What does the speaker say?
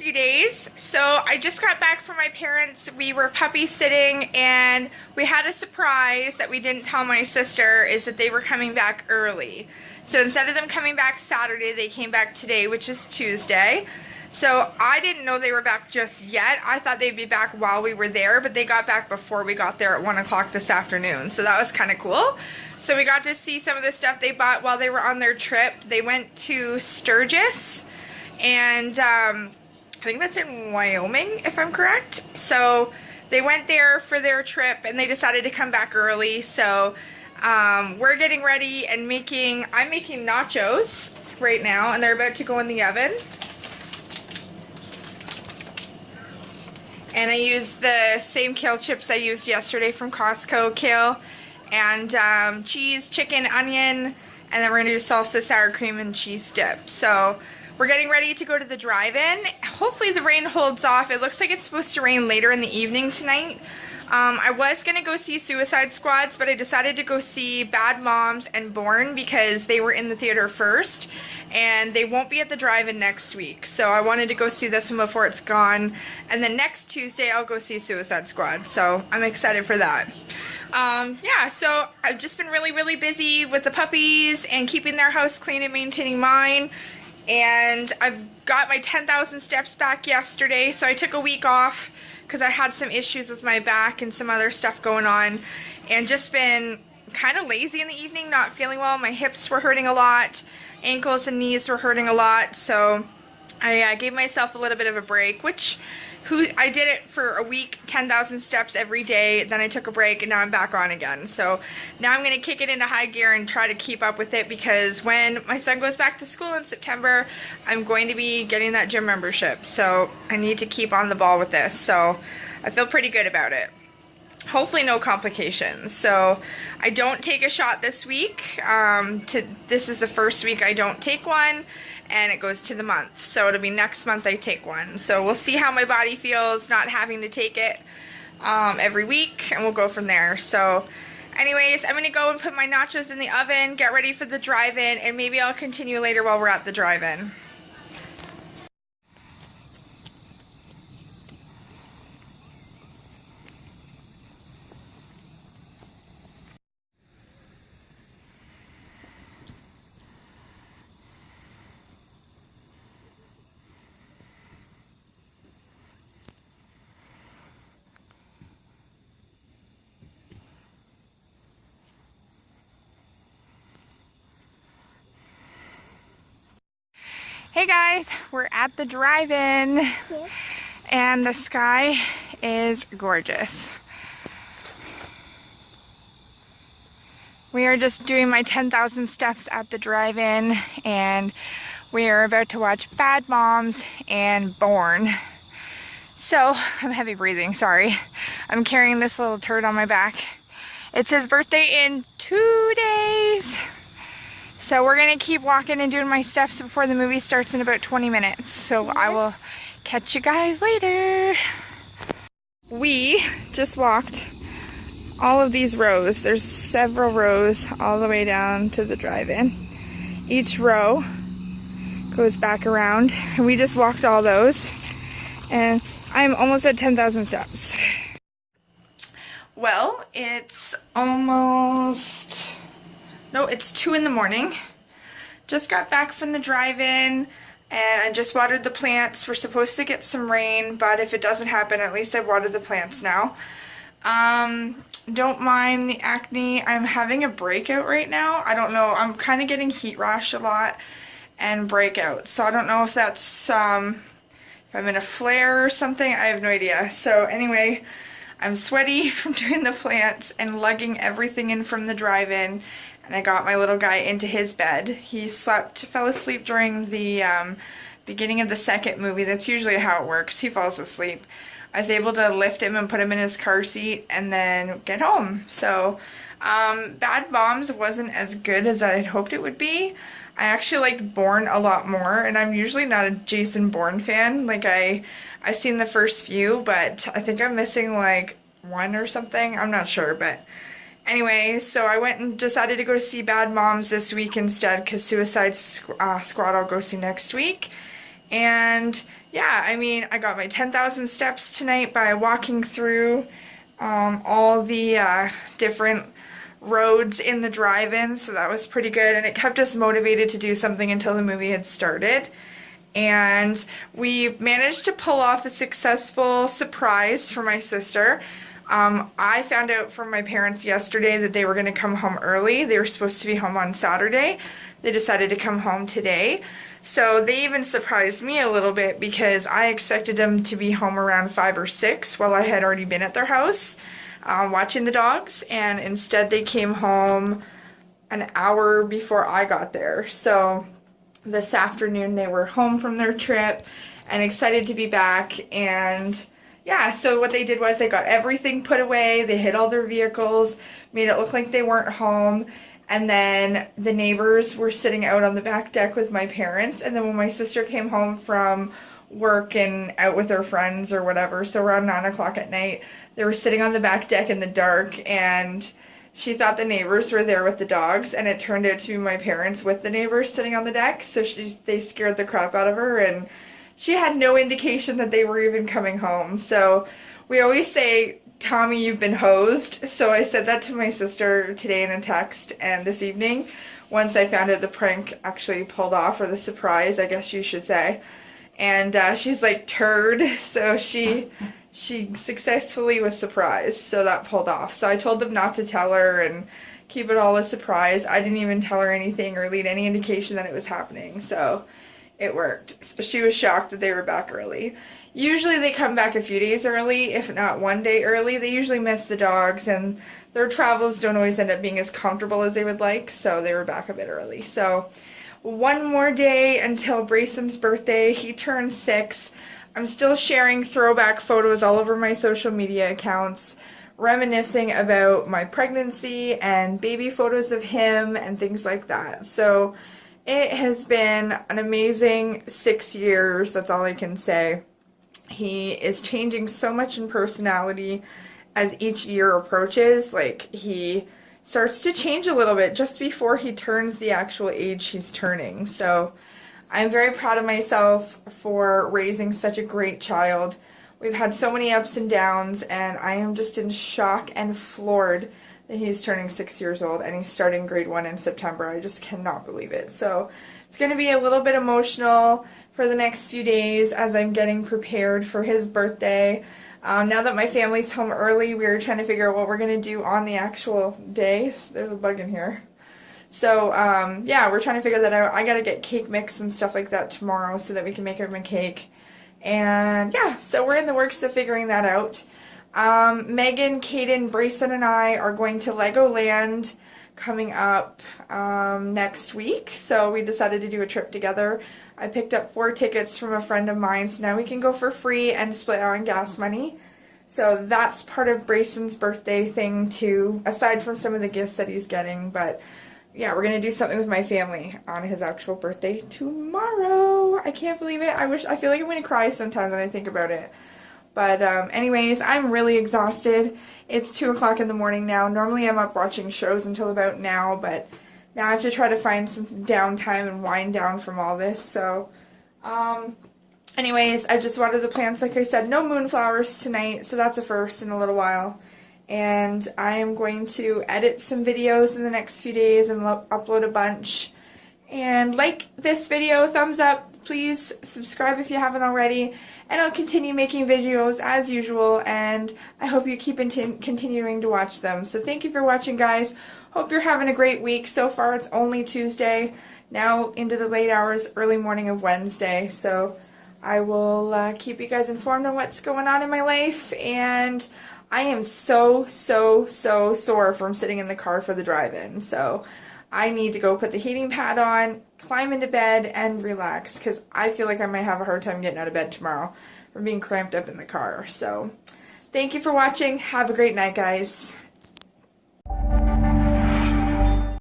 few days. So I just got back from my parents. We were puppy sitting and we had a surprise that we didn't tell my sister, is that they were coming back early. So instead of them coming back Saturday, they came back today, which is Tuesday. So I didn't know they were back just yet. I thought they'd be back while we were there, but they got back before we got there at 1 o'clock this afternoon. So that was kind of cool. So we got to see some of the stuff they bought while they were on their trip. They went to Sturgis, and I think that's in Wyoming, if I'm correct. So they went there for their trip, and they decided to come back early. So we're getting ready and I'm making nachos right now, and they're about to go in the oven. And I used the same kale chips I used yesterday from Costco, kale and cheese, chicken, onion, and then we're going to do salsa, sour cream, and cheese dip. So we're getting ready to go to the drive-in. Hopefully the rain holds off. It looks like it's supposed to rain later in the evening tonight. I was going to go see Suicide Squads, but I decided to go see Bad Moms and Born because they were in the theater first, and they won't be at the drive-in next week. So I wanted to go see this one before it's gone, and then next Tuesday I'll go see Suicide Squad. So I'm excited for that. Yeah, so I've just been really busy with the puppies and keeping their house clean and maintaining mine. And I've got my 10,000 steps back yesterday, so I took a week off because I had some issues with my back and some other stuff going on, and just been kind of lazy in the evening, not feeling well. My hips were hurting a lot, ankles and knees were hurting a lot, so I gave myself a little bit of a break, I did it for a week, 10,000 steps every day, then I took a break, and now I'm back on again. So now I'm going to kick it into high gear and try to keep up with it, because when my son goes back to school in September, I'm going to be getting that gym membership. So I need to keep on the ball with this. So I feel pretty good about it. Hopefully no complications. So I don't take a shot this week. This is the first week I don't take one, and it goes to the month. So it'll be next month I take one. So we'll see how my body feels not having to take it every week, and we'll go from there. So anyways, I'm going to go and put my nachos in the oven, get ready for the drive-in, and maybe I'll continue later while we're at the drive-in. Hey guys, we're at the drive-in, yes, and the sky is gorgeous. We are just doing my 10,000 steps at the drive-in, and we are about to watch Bad Moms and Born. So, I'm heavy breathing, sorry. I'm carrying this little turd on my back. It's his birthday in 2 days. So we're going to keep walking and doing my steps before the movie starts in about 20 minutes. So yes, I will catch you guys later. We just walked all of these rows. There's several rows all the way down to the drive-in. Each row goes back around. And we just walked all those. And I'm almost at 10,000 steps. Well, it's almost... No, it's 2 in the morning. Just got back from the drive-in, and I just watered the plants. We're supposed to get some rain, but if it doesn't happen, at least I've watered the plants now. Don't mind the acne. I'm having a breakout right now. I don't know. I'm kind of getting heat rash a lot and breakouts. So I don't know if that's, if I'm in a flare or something. I have no idea. So anyway, I'm sweaty from doing the plants and lugging everything in from the drive-in. And I got my little guy into his bed. He fell asleep during the beginning of the second movie. That's usually how it works. He falls asleep. I was able to lift him and put him in his car seat and then get home. So, Bad Moms wasn't as good as I had hoped it would be. I actually liked Bourne a lot more, and I'm usually not a Jason Bourne fan. Like, I've seen the first few, but I think I'm missing like one or something. I'm not sure, but... Anyway, so I went and decided to go to see Bad Moms this week instead, because Suicide Squad I'll go see next week. And yeah, I mean, I got my 10,000 steps tonight by walking through all the different roads in the drive-in, so that was pretty good, and it kept us motivated to do something until the movie had started. And we managed to pull off a successful surprise for my sister. I found out from my parents yesterday that they were going to come home early. They were supposed to be home on Saturday. They decided to come home today. So they even surprised me a little bit because I expected them to be home around 5 or 6 while I had already been at their house watching the dogs, and instead they came home an hour before I got there. So this afternoon they were home from their trip and excited to be back. And yeah, so what they did was they got everything put away, they hid all their vehicles, made it look like they weren't home, and then the neighbors were sitting out on the back deck with my parents. And then when my sister came home from work and out with her friends or whatever, so around 9 o'clock at night, they were sitting on the back deck in the dark, and she thought the neighbors were there with the dogs, and it turned out to be my parents with the neighbors sitting on the deck. So they scared the crap out of her, and she had no indication that they were even coming home. So we always say, Tommy, you've been hosed. So I said that to my sister today in a text, and this evening, once I found out the prank actually pulled off, or the surprise, I guess you should say. And she's like, turd. So she successfully was surprised, so that pulled off. So I told them not to tell her and keep it all a surprise. I didn't even tell her anything or lead any indication that it was happening, so it worked. So she was shocked that they were back early. Usually they come back a few days early, if not one day early. They usually miss the dogs, and their travels don't always end up being as comfortable as they would like, so they were back a bit early. So one more day until Brayson's birthday. He turns 6. I'm still sharing throwback photos all over my social media accounts, reminiscing about my pregnancy and baby photos of him and things like that. So it has been an amazing 6 years, that's all I can say. He is changing so much in personality as each year approaches. Like, he starts to change a little bit just before he turns the actual age he's turning. So I'm very proud of myself for raising such a great child. We've had so many ups and downs, and I am just in shock and floored that he's turning 6 years old and he's starting grade 1 in September. I just cannot believe it. So it's going to be a little bit emotional for the next few days as I'm getting prepared for his birthday. Now that my family's home early, we're trying to figure out what we're going to do on the actual day. There's a bug in here. So, yeah, we're trying to figure that out. I gotta get cake mix and stuff like that tomorrow so that we can make him a cake. And, yeah, so we're in the works of figuring that out. Megan, Kaden, Brayson, and I are going to Legoland coming up next week. So we decided to do a trip together. I picked up 4 tickets from a friend of mine, so now we can go for free and split on gas money. So that's part of Brayson's birthday thing too, aside from some of the gifts that he's getting. But yeah, we're going to do something with my family on his actual birthday tomorrow. I can't believe it. I feel like I'm going to cry sometimes when I think about it. But anyways, I'm really exhausted. It's 2 o'clock in the morning now. Normally I'm up watching shows until about now, but now I have to try to find some downtime and wind down from all this. So, anyways, I just watered the plants. Like I said, no moonflowers tonight, so that's a first in a little while. And I am going to edit some videos in the next few days and upload a bunch. And like this video, thumbs up. Please subscribe if you haven't already. And I'll continue making videos as usual, and I hope you keep continuing to watch them. So thank you for watching, guys. Hope you're having a great week. So far it's only Tuesday, now into the late hours, early morning of Wednesday. So I will keep you guys informed on what's going on in my life. And I am so sore from sitting in the car for the drive-in. So I need to go put the heating pad on, climb into bed, and relax, because I feel like I might have a hard time getting out of bed tomorrow from being cramped up in the car. So thank you for watching. Have a great night, guys.